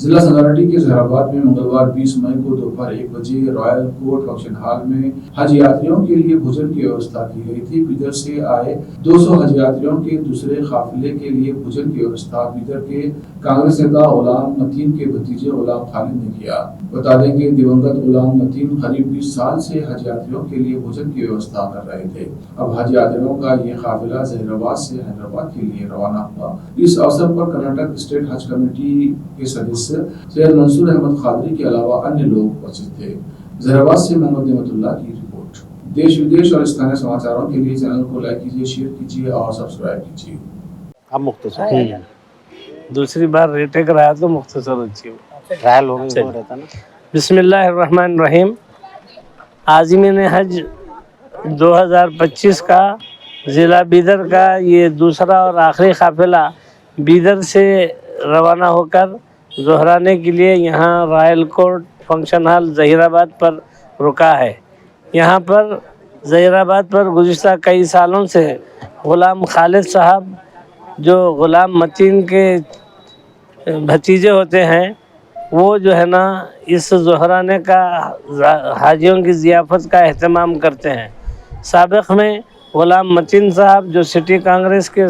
ضلع سنگاریڈی کے زہرآباد میں منگلوار 20 مئی کو دوپہر 1 بجے رائل کوٹ فنکشن ہال میں حج یاتریوں کے لیے بھوجن کی ویوستھا کی گئی تھی۔ بیدر سے آئے 200 حج یاتریوں کے دوسرے قافلے کے لیے بھوجن کی ویوستھا بیدر کے کانگریس نیتا غلام متین کے بھتیجے غلام خالد نے کیا۔ بتا دیں کہ دیونگت غلام متین قریب 20 سال سے حج یاتریوں کے لیے بھوجن کی ویوستھا کر رہے تھے۔ اب حج یاتریوں کا یہ قافلہ ظہیرآباد سے حیدرآباد کے لیے روانہ ہوا۔ اس اوسر پر کرناٹک اسٹیٹ حج کمیٹی کے سدسیہ سید منصور احمد قادری کے علاوہ अन्य लोग उपस्थित थे। ज़हराबाद से मोहम्मद नेमतुल्लाह की रिपोर्ट। देश विदेश और स्थानीय समाचारों के लिए चैनल को लाइक कीजिए, शेयर कीजिए और सब्सक्राइब कीजिए। अब मुख्तसर दूसरी बार रेटे कराया तो मुख्तसर अच्छी हो। ट्रायल हो गई वो रहता ना। बिस्मिल्लाहिर्रहमानिर्रहीम। आज़मीन हज 2025 का ज़िला बीदर का ये दूसरा और आखिरी काफिला बीदर से रवाना होकर दोहराने के लिए यहाँ royal court function hall Zaheerabad पर रुका है। यहाँ पर ज़हीराबाद पर गुज़िश्ता कई सालों से ग़ुलाम खालिद साहब जो ग़ुलाम मतीन के भतीजे होते हैं वो जो है ना इस दोहराने का हाजियों की ज़ियाफ़त का अहतमाम करते हैं। साबिक़ में ग़ुलाम मतीन साहब जो सिटी कांग्रेस के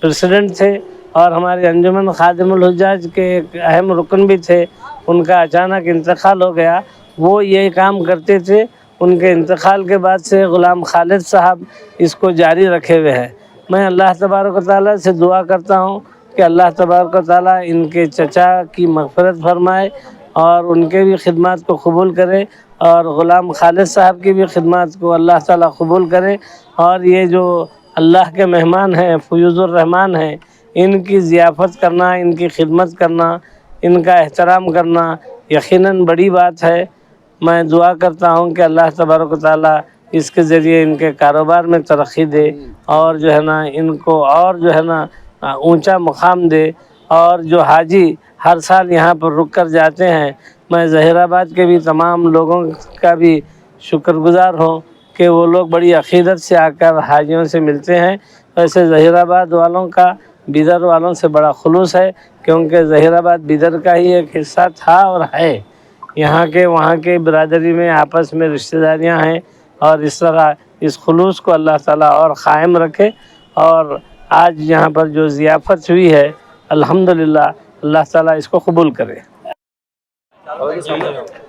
प्रेसिडेंट थे और हमारे अंजुमन खादिमुल हुज्जाज के एक अहम रुकन भी थे, उनका अचानक इंतकाल हो गया। वो यही काम करते थे। उनके इंतकाल के बाद से ग़ुलाम खालिद साहब इसको जारी रखे हुए हैं। मैं अल्लाह तबारक व तआला से दुआ करता हूँ कि अल्लाह तबारक व तआला इनके चचा की मग़फ़िरत फरमाए और उनके भी खिदमत को कबूल करे और ग़ुलाम खालिद साहब की भी खिदमत को अल्लाह ताला कबूल करे। और ये जो अल्लाह के मेहमान हैं, फ़यूज़ुर रहमान हैं, इनकी ज़ियाफ़त करना, इनकी खिदमत करना, इनका एहतराम करना यकीनन बड़ी बात है। मैं दुआ करता हूँ कि अल्लाह तबारक व तआला इसके ज़रिए इनके कारोबार में तरक्की दे और जो है ना इनको और जो है ना ऊंचा मुकाम दे। और जो हाजी हर साल यहाँ पर रुक कर जाते हैं, मैं ज़हीराबाद के भी तमाम लोगों का भी शुक्रगुज़ार हूँ कि वो लोग बड़ी अक़ीदत से आकर हाजियों से मिलते हैं। वैसे ज़हीराबाद वालों का बीदर वालों से बड़ा खुलूस है, क्योंकि ज़हीराबाद बीदर का ही एक हिस्सा था और है। यहाँ के वहाँ के बिरादरी में आपस में रिश्तेदारियाँ हैं और इस तरह इस खुलूस को अल्लाह ताला और क़ायम रखे। और आज यहाँ पर जो ज़ियाफ़त हुई है अल्हम्दुलिल्लाह, अल्लाह ताला इसको कबूल करे।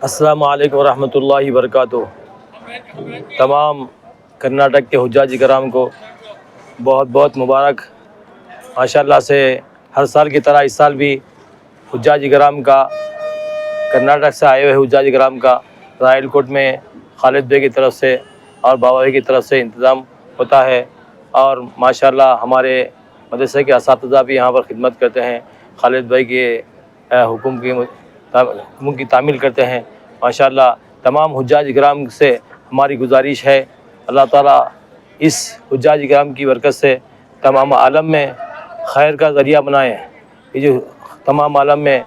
अस्सलामु अलैकुम रहमतुल्लाहि व बरकातुहू। तमाम कर्नाटक के हुज्जाज कराम को बहुत बहुत मुबारक। माशाअल्लाह से हर साल की तरह इस साल भी हुज्जाज कराम का कर्नाटक से आए हुए हुज्जाज कराम का रॉयल कोर्ट में खालिद भाई की तरफ से और बाबा भाई की तरफ से इंतज़ाम होता है। और माशाअल्लाह हमारे मदरसे के असातिज़ा भी यहाँ पर खिदमत करते हैं, खालिद भाई के हुक्म की तामील करते हैं। माशाअल्लाह तमाम हुज्जाज कराम से हमारी गुजारिश है, अल्लाह ताला इस हुज्जाज कराम की बरकत से तमाम आलम में खैर का ज़रिया बनाए। ये जो तमाम आलम में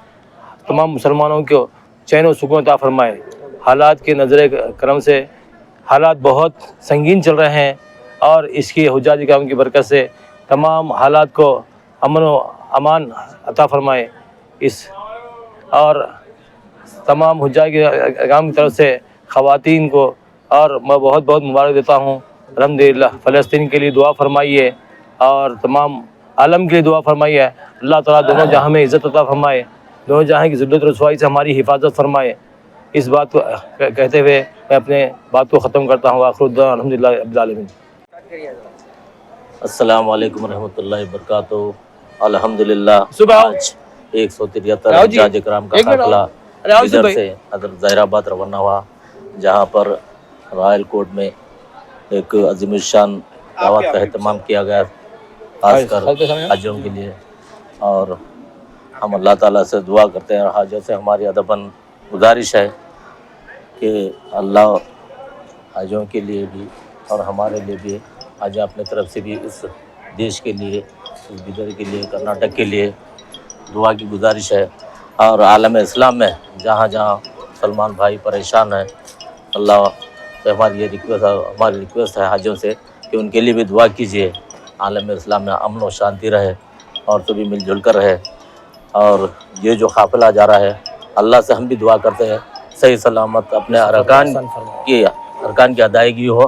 तमाम मुसलमानों को चैन व सुकून अता फरमाए। हालात के नज़र करम से हालात बहुत संगीन चल रहे हैं और इसकी हुज्जाज कराम की बरकत से तमाम हालात को अमन व अमान अता फरमाए। इस और तमाम हुज्जाज कराम की तरफ से ख़वातीन को और मैं बहुत बहुत मुबारक देता हूँ। अल्हम्दुलिल्लाह फ़लस्तीन के लिए दुआ फरमाइए और तमाम आलम के लिए दुआ फरमाइए। अल्लाह ताला दोनों जहाँ में इज़्ज़त अता फरमाए, दोनों जहाँ की ज़िल्लत रसवाई से हमारी हिफाजत फरमाए। इस बात को कहते हुए मैं अपने बात को ख़त्म करता हूँ। आखिर दुआ अल्हम्दुलिल्लाह रब्बिल आलमीन। अस्सलाम वालेकुम रहमतुल्लाहि व बरकातुहू। अल्हम्दुलिल्लाह आज 173 हुज्जाज कराम का काफ़िला इधर से ज़हीराबाद रवाना हुआ, जहाँ पर रॉयल कोर्ट में एक अज़ीमुश्शान दावत का अहतमाम किया गया, खासकर हाजियों के लिए। और हम अल्लाह ताला से दुआ करते हैं और हाजियों से हमारी अदबन गुजारिश है कि अल्लाह हाजियों के लिए भी और हमारे लिए भी, आज अपने तरफ से भी इस देश के लिए, इस बिदर के लिए, कर्नाटक के लिए दुआ की गुजारिश है। और आलम इस्लाम में जहाँ जहाँ मुसलमान भाई परेशान हैं, अल्लाह से हमारी ये रिक्वेस्ट है हाजियों से कि उनके लिए भी दुआ कीजिए। आलम इस्लाम में अमन व शांति रहे और सभी मिलजुल कर रहे। اور یہ جو قافلہ جا رہا ہے اللہ سے ہم بھی دعا کرتے ہیں صحیح سلامت اپنے ارکان کی ادائیگی ہو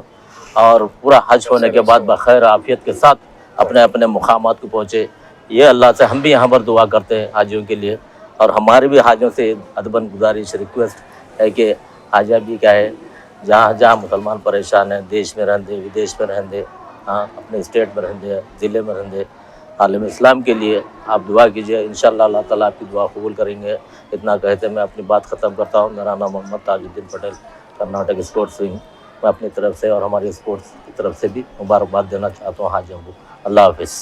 اور پورا حج ہونے کے بعد بخیر عافیت کے ساتھ اپنے اپنے مقامات کو پہنچے. یہ اللہ سے ہم بھی یہاں پر دعا کرتے ہیں حاجیوں کے لیے. اور ہمارے بھی حاجیوں سے ادباً گزارش ریکویسٹ ہے کہ حاجہ بھی کیا ہے جہاں جہاں مسلمان پریشان ہیں دیش میں رہندے ودیش میں رہندے ہاں اپنے اسٹیٹ میں رہندے ضلع میں رہندے عالم اسلام کے لیے آپ دعا کیجئے. انشاءاللہ اللہ تعالیٰ آپ کی دعا قبول کریں گے. اتنا کہتے میں اپنی بات ختم کرتا ہوں. میرا نام محمد تاج الدین پٹیل کرناٹک اسپورٹس ونگ. میں اپنی طرف سے اور ہماری اسپورٹس کی طرف سے بھی مبارکباد دینا چاہتا ہوں حاجیوں کو. اللہ حافظ.